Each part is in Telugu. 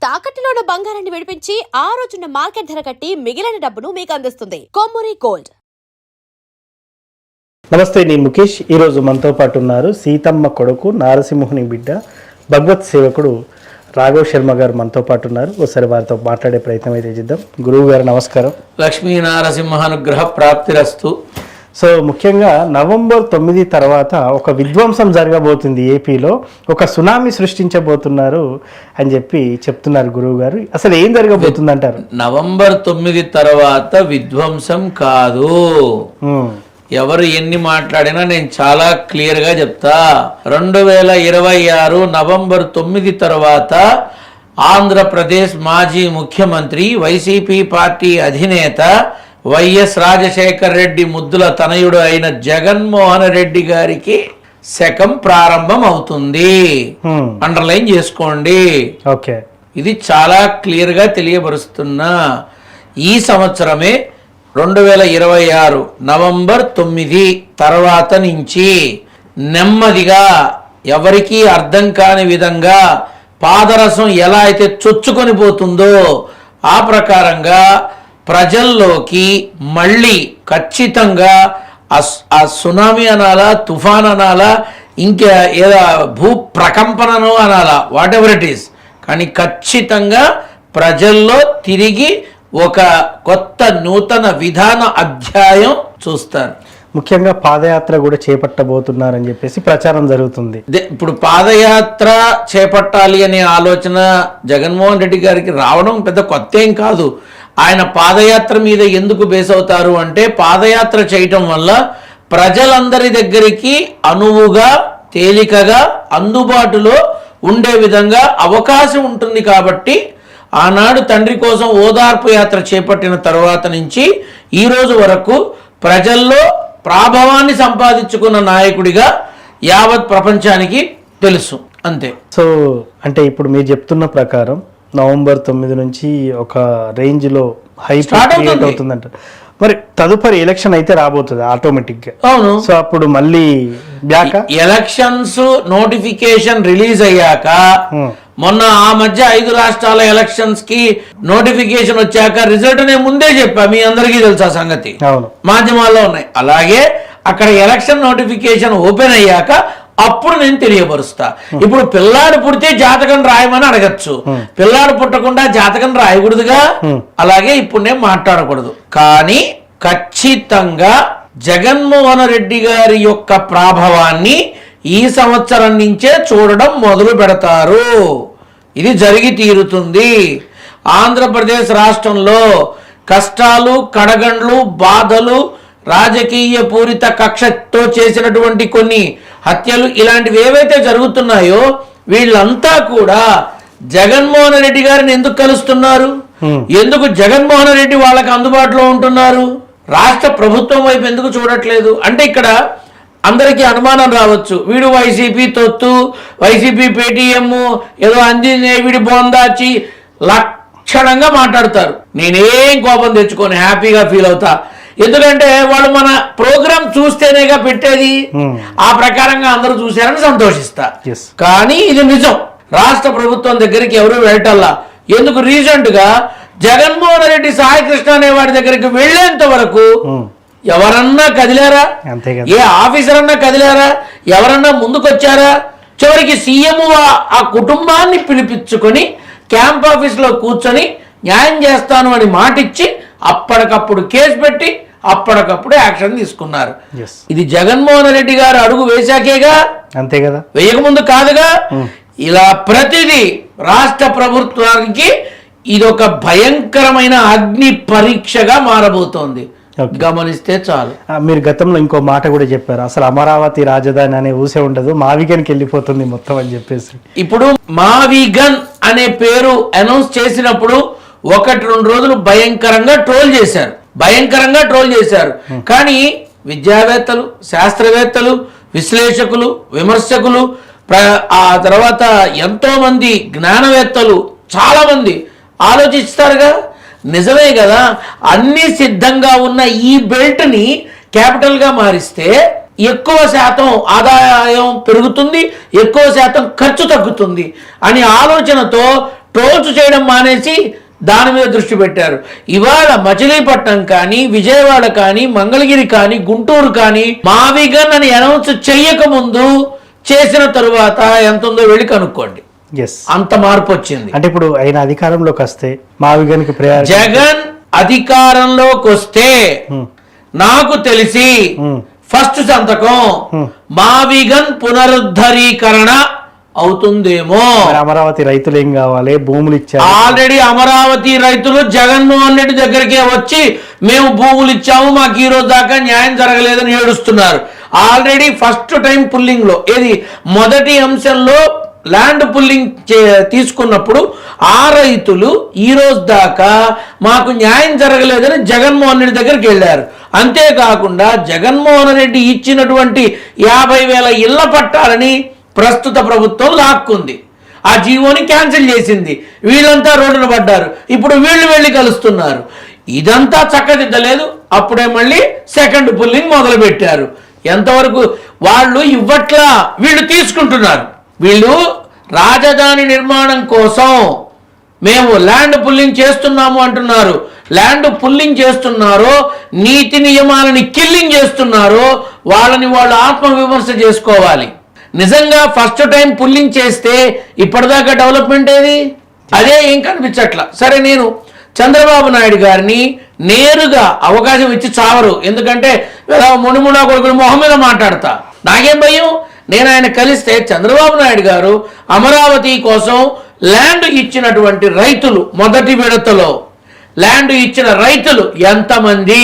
తాకట్టులో ఉన్న బంగారాన్ని విడిపించి ఆ రోజున్న మార్కెట్ ధర కట్టి మిగిలిన డబ్బును మీకు అందిస్తుంది కొమ్మూరి గోల్డ్. నమస్తే, నేను ముఖేష్. ఈరోజు మనతో పాటు ఉన్నారు సీతమ్మ కొడుకు నారసింహుని బిడ్డ భగవత్ సేవకుడు రాఘవ్ శర్మ గారు మనతో పాటు ఉన్నారు. ఒకసారి వారితో మాట్లాడే ప్రయత్నం అయితే చేద్దాం. గురువు గారు నమస్కారం. లక్ష్మీ నారసింహానుగ్రహ ప్రాప్తిరస్తు. సో ముఖ్యంగా November 9 తర్వాత ఒక విధ్వంసం జరగబోతుంది, ఏపీలో ఒక సునామీ సృష్టించబోతున్నారు అని చెప్తున్నారు గురువు గారు. అసలు ఏం జరగబోతుంది అంటారు? November 9 తర్వాత విధ్వంసం కాదు. ఎవరు ఎన్ని మాట్లాడినా నేను చాలా క్లియర్గా చెప్తా. 2026 November 9 తర్వాత ఆంధ్రప్రదేశ్ మాజీ ముఖ్యమంత్రి వైసీపీ పార్టీ అధినేత వైఎస్ రాజశేఖర్ రెడ్డి ముద్దుల తనయుడు అయిన జగన్మోహన్ రెడ్డి గారికి శకం ప్రారంభం అవుతుంది. అండర్లైన్ చేసుకోండి. ఓకే, ఇది చాలా క్లియర్గా తెలియబరుస్తున్నా. ఈ సంవత్సరమే 2026 November 9 తర్వాత నుంచి నెమ్మదిగా ఎవరికీ అర్థం కాని విధంగా పాదరసం ఎలా అయితే చొచ్చుకొని పోతుందో ఆ ప్రకారంగా ప్రజల్లోకి మళ్ళీ ఖచ్చితంగా ఆ సునామీ అనాలా, తుఫాన్ అనాలా, ఇంకా ఏదో భూ ప్రకంపనను అనాలా, వాట్ ఎవర్ ఇట్ ఈస్, కానీ ఖచ్చితంగా ప్రజల్లో తిరిగి ఒక కొత్త నూతన విధాన అధ్యాయం చూస్తారు. ముఖ్యంగా పాదయాత్ర కూడా చేపట్టబోతున్నారని ప్రచారం జరుగుతుంది. ఇప్పుడు పాదయాత్ర చేపట్టాలి అనే ఆలోచన జగన్మోహన్ రెడ్డి గారికి రావడం పెద్ద కొత్త ఏం కాదు. ఆయన పాదయాత్ర మీద ఎందుకు బేస్ అవుతారు అంటే, పాదయాత్ర చేయటం వల్ల ప్రజలందరి దగ్గరికి అనువుగా, తేలికగా, అందుబాటులో ఉండే విధంగా అవకాశం ఉంటుంది. కాబట్టి ఆనాడు తండ్రి కోసం ఓదార్పు యాత్ర చేపట్టిన తర్వాత నుంచి ఈ రోజు వరకు ప్రజల్లో ప్రాభవాన్ని సంపాదించుకున్న నాయకుడిగా యావత్ ప్రపంచానికి తెలుసు. అంతే. సో అంటే ఇప్పుడు మీరు చెప్తున్న ప్రకారం November 9 నుంచి ఒక రేంజ్ లో హైప్ క్రియేట్ అవుతుందంట. మరి తదుపరి ఎలక్షన్ అయితే రాబోతుంది ఆటోమేటిక్ గా. అవును. సో అప్పుడు మళ్ళీ బ్యాక్ ఎలక్షన్స్ నోటిఫికేషన్ రిలీజ్ అయ్యాక, మొన్న ఆ మధ్య 5 రాష్ట్రాల ఎలక్షన్స్ కి నోటిఫికేషన్ వచ్చాక రిజల్ట్ నేను ముందే చెప్పా, మీ అందరికీ తెలుసా సంగతి, మాధ్యమాల్లో ఉన్నాయి. అలాగే అక్కడ ఎలక్షన్ నోటిఫికేషన్ ఓపెన్ అయ్యాక అప్పుడు నేను తెలియపరుస్తా. ఇప్పుడు పిల్లాడు పుడితే జాతకం రాయమని అడగచ్చు, పిల్లాడు పుట్టకుండా జాతకం రాయకూడదుగా. అలాగే ఇప్పుడు నేను మాట్లాడకూడదు. కానీ ఖచ్చితంగా జగన్మోహన్ రెడ్డి గారి యొక్క ప్రాభవాన్ని ఈ సంవత్సరం నుంచే చూడడం మొదలు పెడతారు. ఇది జరిగి తీరుతుంది. ఆంధ్రప్రదేశ్ రాష్ట్రంలో కష్టాలు, కడగండ్లు, బాధలు, రాజకీయ పూరిత కక్షతో చేసినటువంటి కొన్ని హత్యలు, ఇలాంటివి ఏవైతే జరుగుతున్నాయో వీళ్ళంతా కూడా జగన్మోహన్ రెడ్డి గారిని ఎందుకు కలుస్తున్నారు? ఎందుకు జగన్మోహన్ రెడ్డి వాళ్ళకి అందుబాటులో ఉంటున్నారు? రాష్ట్ర ప్రభుత్వం వైపు ఎందుకు చూడట్లేదు అంటే, ఇక్కడ అందరికీ అనుమానం రావచ్చు, వీడు వైసీపీ తొత్తు, వైసీపీ పేటీఎం, ఏదో అందినే వీడి బోందాచి లక్షణంగా మాట్లాడతారు. నేనేం కోపం తెచ్చుకొని హ్యాపీగా ఫీల్ అవుతా. ఎందుకంటే వాళ్ళు మన ప్రోగ్రామ్ చూస్తేనేగా పెట్టేది. ఆ ప్రకారంగా అందరూ చూశారని సంతోషిస్తా. కానీ ఇది నిజం. రాష్ట్ర ప్రభుత్వం దగ్గరికి ఎవరు వెళ్ళటల్లా. ఎందుకు? రీసెంట్ గా జగన్మోహన్ రెడ్డి సాయికృష్ణ అనే వాడి దగ్గరికి వెళ్లేంత వరకు ఎవరన్నా కదిలారా? ఏ ఆఫీసర్ అన్నా కదిలారా? ఎవరన్నా ముందుకొచ్చారా? చివరికి సీఎం ఆ కుటుంబాన్ని పిలిపించుకొని క్యాంప్ ఆఫీస్ లో కూర్చొని న్యాయం చేస్తాను అని మాటిచ్చి అప్పటికప్పుడు కేసు పెట్టి అప్పటికప్పుడు యాక్షన్ తీసుకున్నారు. ఇది జగన్మోహన్ రెడ్డి గారు అడుగు వేశాకేగా, అంతే కదా, వేయకముందు కాదుగా. ఇలా ప్రతిదీ రాష్ట్ర ప్రభుత్వానికి ఇదొక భయంకరమైన అగ్ని పరీక్షగా మారబోతోంది. గమనిస్తే చాలు. మీరు గతంలో ఇంకో మాట కూడా చెప్పారు, అసలు అమరావతి రాజధాని అనే ఊసే ఉండదు, మావిగన్కి వెళ్ళిపోతుంది మొత్తం అని ఇప్పుడు మావిగన్ అనే పేరు అనౌన్స్ చేసినప్పుడు 1-2 రోజులు భయంకరంగా ట్రోల్ చేశారు. కానీ విద్యావేత్తలు, శాస్త్రవేత్తలు, విశ్లేషకులు, విమర్శకులు, ఆ తర్వాత ఎంతో మంది జ్ఞానవేత్తలు చాలా మంది ఆలోచిస్తారుగా. నిజమే కదా, అన్ని సిద్ధంగా ఉన్న ఈ బెల్ట్ని క్యాపిటల్గా మారిస్తే ఎక్కువ శాతం ఆదాయం పెరుగుతుంది, ఎక్కువ శాతం ఖర్చు తగ్గుతుంది అని ఆలోచనతో ట్రోల్స్ చేయడం మానేసి దాని మీద దృష్టి పెట్టారు. ఇవాళ మచిలీపట్నం కానీ, విజయవాడ కానీ, మంగళగిరి కానీ, గుంటూరు కానీ మావిగన్ అని అనౌన్స్ చెయ్యక ముందు చేసిన తరువాత ఎంత ఉందో వెళ్ళి కనుక్కోండి. అంత మార్పు వచ్చింది. అంటే ఇప్పుడు ఆయన అధికారంలోకి వస్తే మావిగన్కి జగన్ అధికారంలోకి వస్తే నాకు తెలిసి ఫస్ట్ సంతకం మావిగన్ పునరుద్ధరీకరణ అవుతుందేమో. అమరావతి రైతులు ఏం కావాలి, భూములు ఇచ్చారు. ఆల్రెడీ అమరావతి రైతులు జగన్మోహన్ రెడ్డి దగ్గరికే వచ్చి మేము భూములు ఇచ్చాము, మాకు ఈ రోజు దాకా న్యాయం జరగలేదని ఏడుస్తున్నారు. ఆల్రెడీ ఫస్ట్ టైం పుల్లింగ్ లో ఏది మొదటి అంశంలో ల్యాండ్ పుల్లింగ్ తీసుకున్నప్పుడు ఆ రైతులు ఈ రోజు దాకా మాకు న్యాయం జరగలేదని జగన్మోహన్ రెడ్డి దగ్గరికి వెళ్ళారు. అంతేకాకుండా జగన్మోహన్ రెడ్డి ఇచ్చినటువంటి 50,000 ఇళ్ల పట్టాలని ప్రస్తుత ప్రభుత్వం లాక్కుంది. ఆ జీవోని క్యాన్సిల్ చేసింది. వీళ్ళంతా రోడ్డున పడ్డారు. ఇప్పుడు వీళ్ళు వెళ్ళి కలుస్తున్నారు. ఇదంతా చక్కదిద్దలేదు. అప్పుడే మళ్ళీ సెకండ్ పుల్లింగ్ మొదలు పెట్టారు. ఎంతవరకు వాళ్ళు ఇవ్వట్లా, వీళ్ళు తీసుకుంటున్నారు. వీళ్ళు రాజధాని నిర్మాణం కోసం మేము ల్యాండ్ పుల్లింగ్ చేస్తున్నాము అంటున్నారు. ల్యాండ్ పుల్లింగ్ చేస్తున్నారో, నీతి నియమాలని కిల్లింగ్ చేస్తున్నారో వాళ్ళని వాళ్ళు ఆత్మవిమర్శ చేసుకోవాలి. నిజంగా ఫస్ట్ టైం పుల్లింగ్ చేస్తే ఇప్పటిదాకా డెవలప్మెంట్ ఏది? అదే ఏం కనిపించట్లా. సరే, నేను చంద్రబాబు నాయుడు గారిని నేరుగా అవకాశం ఇచ్చి చావరు. ఎందుకంటే మునిముడా కొడుకులు మొహం మీద మాట్లాడతా, నాకేం భయం. నేను ఆయన కలిస్తే చంద్రబాబు నాయుడు గారు అమరావతి కోసం ల్యాండ్ ఇచ్చినటువంటి రైతులు, మొదటి విడతలో ల్యాండ్ ఇచ్చిన రైతులు ఎంతమంది,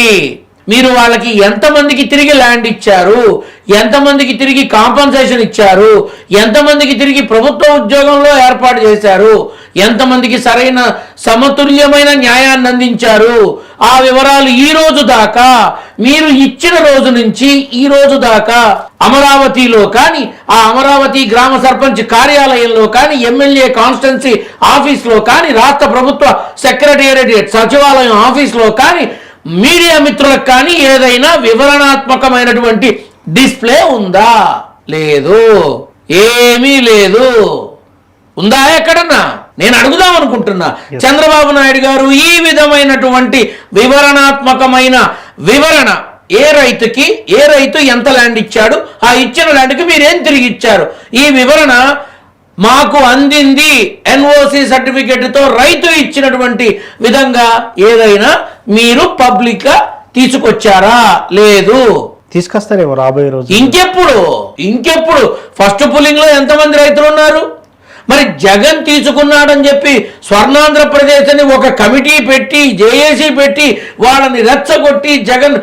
మీరు వాళ్ళకి ఎంతమందికి తిరిగి ల్యాండ్ ఇచ్చారు, ఎంతమందికి తిరిగి కాంపన్సేషన్ ఇచ్చారు, ఎంతమందికి తిరిగి ప్రభుత్వ ఉద్యోగంలో ఏర్పాటు చేశారు, ఎంతమందికి సరైన సమతుల్యమైన న్యాయాన్ని అందించారు, ఆ వివరాలు ఈ రోజు దాకా, మీరు ఇచ్చిన రోజు నుంచి ఈ రోజు దాకా అమరావతిలో కానీ, ఆ అమరావతి గ్రామ సర్పంచ్ కార్యాలయంలో కానీ, ఎమ్మెల్యే కాన్స్టిట్యున్సీ ఆఫీస్లో కానీ, రాష్ట్ర ప్రభుత్వ సెక్రటేరియట్ సచివాలయం ఆఫీస్లో కానీ, మీడియా మిత్రులకు కానీ ఏదైనా వివరణాత్మకమైనటువంటి డిస్ప్లే ఉందా? లేదు, ఏమీ లేదు. ఉందా ఎక్కడన్నా? నేను అడుగుదాం అనుకుంటున్నా. చంద్రబాబు నాయుడు గారు ఈ విధమైనటువంటి వివరణాత్మకమైన వివరణ, ఏ రైతు ఎంత ల్యాండ్ ఇచ్చాడు, ఆ ఇచ్చిన ల్యాండ్కి మీరేం తిరిగి ఇచ్చారు, ఈ వివరణ మాకు అందింది ఎన్ఓసి సర్టిఫికెట్తో రైతు ఇచ్చినటువంటి విధంగా ఏదైనా మీరు పబ్లిక్ గా తీసుకొచ్చారా? లేదు. తీసుకొస్తారేమో రాబోయే రోజు. ఇంకెప్పుడు ఫస్ట్ పుల్లింగ్ లో ఎంతమంది రైతులు ఉన్నారు? మరి జగన్ తీసుకున్నాడని చెప్పి స్వర్ణాంధ్రప్రదేశ్ అని ఒక కమిటీ పెట్టి, జేఏసీ పెట్టి వాళ్ళని రెచ్చగొట్టి జగన్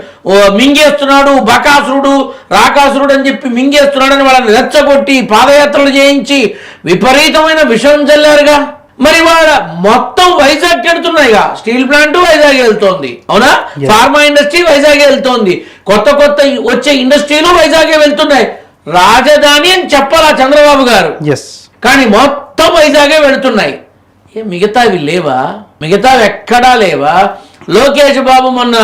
మింగేస్తున్నాడు, బకాసురుడు రాకాసురుడు అని చెప్పి మింగేస్తున్నాడని వాళ్ళని రెచ్చగొట్టి పాదయాత్రలు చేయించి విపరీతమైన విషయం చల్లారుగా. మరి వాళ్ళ మొత్తం వైజాగ్ వెళ్తున్నాయిగా. స్టీల్ ప్లాంట్ వైజాగ్ వెళ్తోంది, అవునా? ఫార్మా ఇండస్ట్రీ వైజాగ్ వెళ్తోంది, కొత్త వచ్చే ఇండస్ట్రీలు వైజాగే వెళ్తున్నాయి. రాజధాని అని చెప్పాలా చంద్రబాబు గారు, కానీ మొత్తం వైజాగే వెళుతున్నాయి. మిగతావి లేవా? మిగతావి ఎక్కడా లేవా? లోకేష్ బాబు మొన్న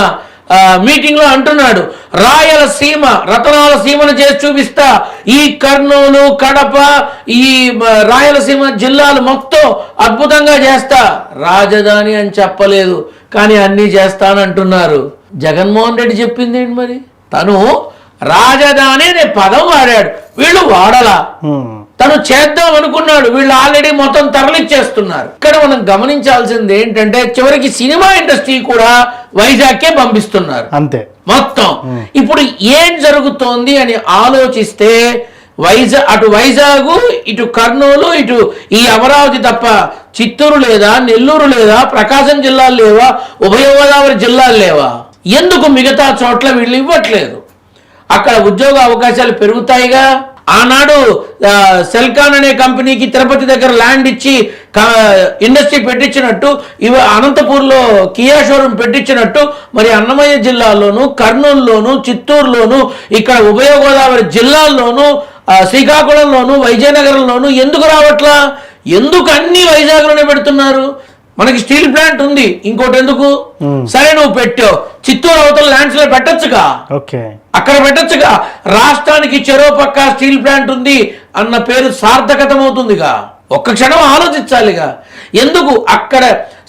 మీటింగ్ లో అంటున్నాడు, రాయలసీమ రతనాల సీమను చేసి చూపిస్తా, ఈ కర్నూలు, కడప, ఈ రాయలసీమ జిల్లాలు మొత్తం అద్భుతంగా చేస్తా. రాజధాని అని చెప్పలేదు, కానీ అన్నీ చేస్తానంటున్నారు. జగన్మోహన్ రెడ్డి చెప్పింది ఏంటి మరి? తను రాజధాని అనే పదం వాడాడు, వీళ్ళు వాడలా. తను చేద్దాం అనుకున్నాడు, వీళ్ళు ఆల్రెడీ మొత్తం తరలిచ్చేస్తున్నారు. ఇక్కడ మనం గమనించాల్సింది ఏంటంటే చివరికి సినిమా ఇండస్ట్రీ కూడా వైజాగ్కే పంపిస్తున్నారు అంతే మొత్తం. ఇప్పుడు ఏం జరుగుతోంది అని ఆలోచిస్తే అటు వైజాగ్, ఇటు కర్నూలు, ఇటు ఈ అమరావతి తప్ప చిత్తూరు లేదా, నెల్లూరు లేదా, ప్రకాశం జిల్లాలు లేవా, ఉభయ గోదావరి జిల్లాలు లేవా? ఎందుకు మిగతా చోట్ల వీళ్ళు ఇవ్వట్లేదు? అక్కడ ఉద్యోగ అవకాశాలు పెరుగుతాయిగా. ఆనాడు సెల్కాన్ అనే కంపెనీకి తిరుపతి దగ్గర ల్యాండ్ ఇచ్చి ఇండస్ట్రీ పెట్టించినట్టు, అనంతపూర్లో కియా షోరూమ్ పెట్టించినట్టు, మరి అన్నమయ్య జిల్లాలోను, కర్నూలులోను, చిత్తూరులోను, ఇక్కడ ఉభయ గోదావరి జిల్లాల్లోనూ, శ్రీకాకుళంలోను, విజయనగరంలోను ఎందుకు రావట్లా? ఎందుకు అన్ని వైజాగ్లోనే పెడుతున్నారు? మనకి స్టీల్ ప్లాంట్ ఉంది, ఇంకోటి ఎందుకు? సరే, నువ్వు పెట్టావు, చిత్తూరు అవతల ల్యాండ్స్ లో పెట్టొచ్చుగా, అక్కడ పెట్టొచ్చుగా. రాష్ట్రానికి చెరో పక్క స్టీల్ ప్లాంట్ ఉంది అన్న పేరు సార్థకతం అవుతుందిగా. ఒక్క క్షణం ఆలోచించాలిగా. ఎందుకు అక్కడ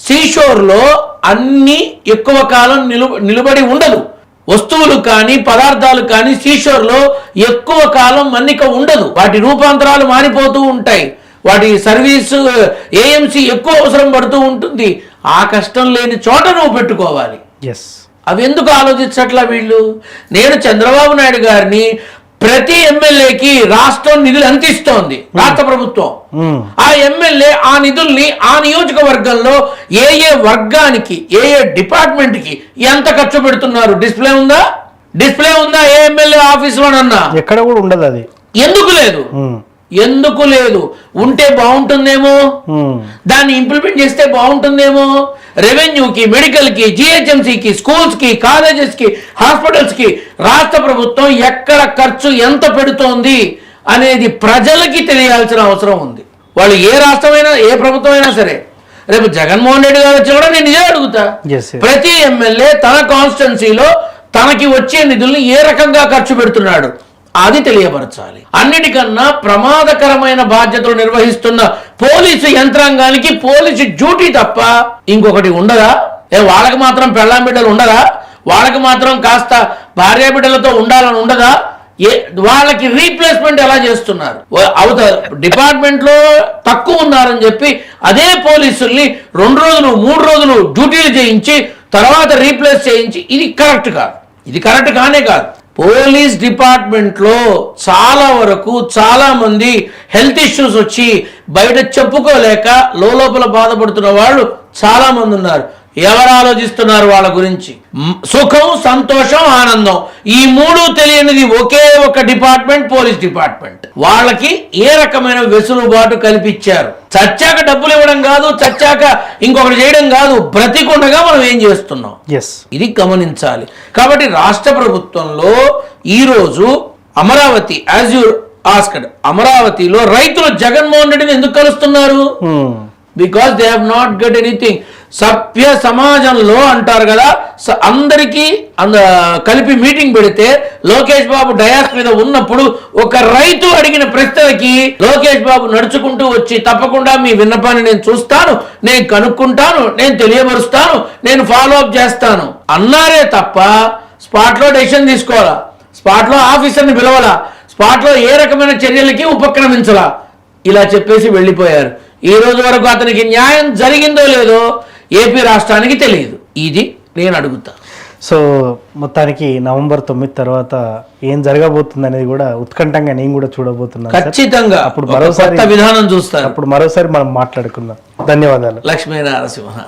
సీషోర్లో అన్ని ఎక్కువ కాలం నిలబడి ఉండదు. వస్తువులు కానీ పదార్థాలు కానీ సీషోర్లో ఎక్కువ కాలం మన్నిక ఉండదు. వాటి రూపాంతరాలు మారిపోతూ ఉంటాయి. వాటి సర్వీసు ఏఎంసీ ఎక్కువ అవసరం పడుతూ ఉంటుంది. ఆ కష్టం లేని చోట నువ్వు పెట్టుకోవాలి. అవి ఎందుకు ఆలోచించట్లా వీళ్ళు? నేను చంద్రబాబు నాయుడు గారిని ప్రతి ఎమ్మెల్యేకి రాష్ట్రం నిధులు అందిస్తోంది రాష్ట్ర ప్రభుత్వం. ఆ ఎమ్మెల్యే ఆ నిధుల్ని ఆ నియోజకవర్గంలో ఏ ఏ వర్గానికి ఏ ఏ డిపార్ట్మెంట్ కి ఎంత ఖర్చు పెడుతున్నారు డిస్ప్లే ఉందా? ఏ ఎమ్మెల్యే ఆఫీసులోనన్నా? ఎక్కడ కూడా ఉండదు. అది ఎందుకు లేదు? ఉంటే బాగుంటుందేమో, దాన్ని ఇంప్లిమెంట్ చేస్తే బాగుంటుందేమో. రెవెన్యూకి, మెడికల్కి, జిహెచ్ఎంసీకి, స్కూల్స్కి, కాలేజెస్కి, హాస్పిటల్స్కి రాష్ట్ర ప్రభుత్వం ఎక్కడ ఖర్చు ఎంత పెడుతోంది అనేది ప్రజలకి తెలియాల్సిన అవసరం ఉంది. వాళ్ళు ఏ రాష్ట్రమైనా ఏ ప్రభుత్వం అయినా సరే. రేపు జగన్మోహన్ రెడ్డి గారు వచ్చి కూడా నేను ఇదే అడుగుతా. ప్రతి ఎమ్మెల్యే తన కాన్స్టిట్యున్సీలో తనకి వచ్చే నిధుల్ని ఏ రకంగా ఖర్చు పెడుతున్నాడు అది తెలియపరచాలి. అన్నిటికన్నా ప్రమాదకరమైన బాధ్యతలు నిర్వహిస్తున్న పోలీసు యంత్రాంగానికి పోలీసు డ్యూటీ తప్ప ఇంకొకటి ఉండదా? వాళ్ళకి మాత్రం పెళ్ళాం బిడ్డలు ఉండరా? వాళ్ళకి మాత్రం కాస్త భార్య బిడ్డలతో ఉండాలని ఉండదా? వాళ్ళకి రీప్లేస్మెంట్ ఎలా చేస్తున్నారు? డిపార్ట్మెంట్ లో తక్కువ ఉన్నారని చెప్పి అదే పోలీసుల్ని 2 రోజులు 3 రోజులు డ్యూటీలు చేయించి తర్వాత రీప్లేస్ చేయించి ఇది కరెక్ట్ కాదు. ఇది కరెక్ట్ కానే కాదు. పోలీస్ డిపార్ట్మెంట్ లో చాలా వరకు చాలా మంది హెల్త్ ఇష్యూస్ వచ్చి బయట చెప్పుకోలేక లోపల బాధపడుతున్న వాళ్ళు చాలా మంది ఉన్నారు. ఎవరు ఆలోచిస్తున్నారు వాళ్ళ గురించి? సుఖం, సంతోషం, ఆనందం ఈ 3 తెలియనిది ఒకే ఒక డిపార్ట్మెంట్, పోలీస్ డిపార్ట్మెంట్. వాళ్ళకి ఏ రకమైన వెసులుబాటు కల్పించారు? చచ్చాక డబ్బులు ఇవ్వడం కాదు, చచ్చాక ఇంకొకటి చేయడం కాదు, బ్రతికుండగా మనం ఏం చేస్తున్నాం ఇది గమనించాలి. కాబట్టి రాష్ట్ర ప్రభుత్వంలో ఈరోజు అమరావతి యాజ్ యూ ఆస్క్డ్, అమరావతిలో రైతులు జగన్మోహన్ రెడ్డిని ఎందుకు కలుస్తున్నారు? Because they have not get anything. సభ్య సమాజంలో అంటారు కదా, అందరికీ కలిపి మీటింగ్ పెడితే లోకేష్ బాబు డయాస్ మీద ఉన్నప్పుడు ఒక రైతు అడిగిన ప్రశ్నలకి లోకేష్ బాబు నడుచుకుంటూ వచ్చి తప్పకుండా మీ విన్నపాన్ని నేను చూస్తాను, నేను కనుక్కుంటాను, నేను తెలియపరుస్తాను, నేను ఫాలో అప్ చేస్తాను అన్నారే తప్ప స్పాట్లో డెసిషన్ తీసుకోవాలా, స్పాట్లో ఆఫీసర్ని పిలవాలా, స్పాట్లో ఏ రకమైన చర్యలకి ఉపక్రమించాలా, ఇలా చెప్పేసి వెళ్ళిపోయారు. ఈ రోజు వరకు అతనికి న్యాయం జరిగిందో లేదో ఏపీ రాష్ట్రానికి తెలియదు. ఇది నేను అడుగుతా. సో మొత్తానికి నవంబర్ 9 తర్వాత ఏం జరగబోతుంది అనేది కూడా ఉత్కంఠంగా నేను కూడా చూడబోతున్నాను. ఖచ్చితంగా అప్పుడు మరోసారి విధానం చూస్తారు. అప్పుడు మరోసారి మనం మాట్లాడుకుందాం. ధన్యవాదాలు. లక్ష్మీ నరసింహ.